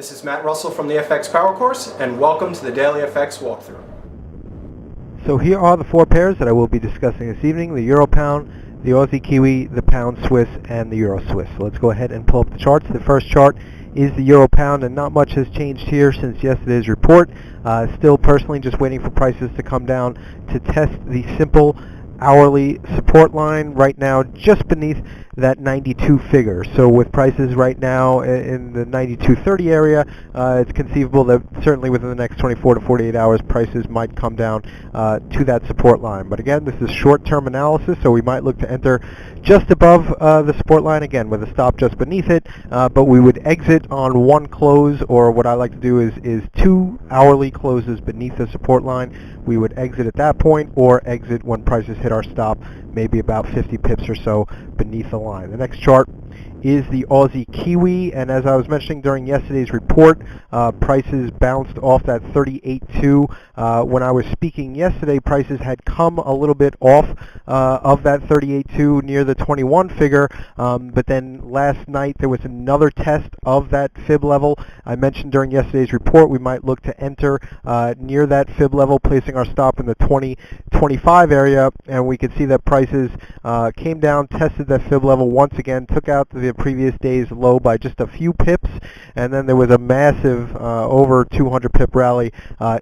This is Matt Russell from the FX Power Course, and welcome to the Daily FX walkthrough. So here are the four pairs that I will be discussing this evening: the Euro Pound, the Aussie Kiwi, the Pound Swiss, and the Euro Swiss. So let's go ahead and pull up the charts. The first chart is the Euro Pound, and not much has changed here since yesterday's report. Still personally just waiting for prices to come down to test the simple hourly support line right now just beneath that 92 figure. So with prices right now in the 92.30 area, it's conceivable that certainly within the next 24 to 48 hours prices might come down to that support line. But again, this is short-term analysis, so we might look to enter just above the support line again with a stop just beneath it, but we would exit on one close, or what I like to do is two hourly closes beneath the support line. We would exit at that point, or exit when prices hit our stop, maybe about 50 pips or so beneath the line. The next chart is the Aussie Kiwi, and as I was mentioning during yesterday's report, prices bounced off that 38.2. When I was speaking yesterday, prices had come a little bit off of that 38.2 near the 21 figure, but then last night there was another test of that fib level. I mentioned during yesterday's report we might look to enter near that fib level, placing our stop in the 20.25 area, and we could see that prices came down, tested that fib level once again, took out the previous day's low by just a few pips, and then there was a massive over 200 pip rally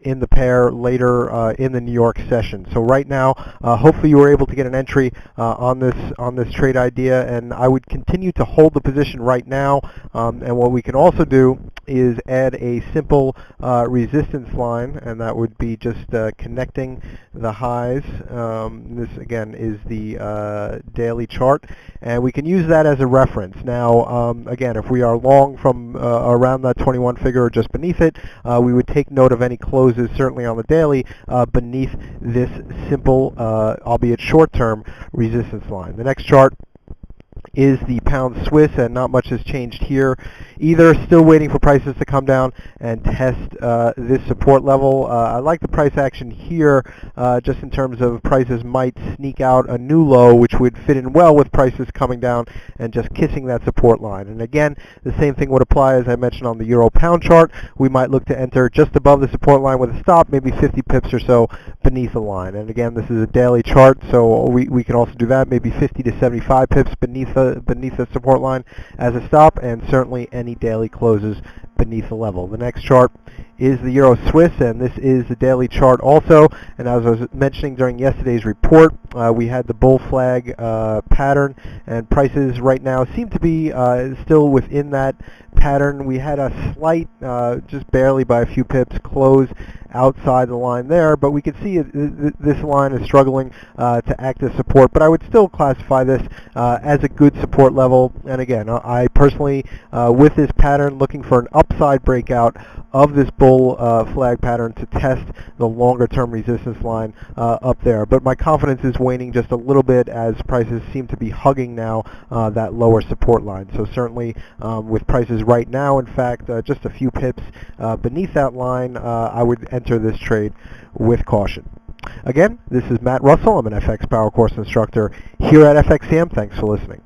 in the pair later in the New York session. So right now, hopefully you were able to get an entry on this trade idea, and I would continue to hold the position right now. And what we can also do is add a simple resistance line, and that would be just connecting the highs. This again is the daily chart, and we can use that as a reference. Now, again, if we are long from around that 21 figure or just beneath it, we would take note of any closes, certainly on the daily, beneath this simple, albeit short-term, resistance line. The next chart is the Pound Swiss, and not much has changed here either. Still waiting for prices to come down and test this support level. I like the price action here just in terms of prices might sneak out a new low, which would fit in well with prices coming down and just kissing that support line. And again, the same thing would apply as I mentioned on the Euro Pound chart. We might look to enter just above the support line with a stop, maybe 50 pips or so beneath the line. And again, this is a daily chart, so we can also do that, maybe 50 to 75 pips beneath the support line as a stop, and certainly any daily closes beneath the level. The next chart is the Euro Swiss, and this is the daily chart also. And as I was mentioning during yesterday's report, we had the bull flag pattern, and prices right now seem to be still within that pattern. We had a slight, just barely by a few pips, close outside the line there, but we can see this line is struggling to act as support, but I would still classify this as a good support level. And again, I personally, with this pattern, looking for an upside breakout of this bull flag pattern to test the longer term resistance line up there. But my confidence is waning just a little bit as prices seem to be hugging now that lower support line. So certainly with prices right now, in fact, just a few pips beneath that line, I would enter this trade with caution. Again, this is Matt Russell. I'm an FX Power Course instructor here at FXCM. Thanks for listening.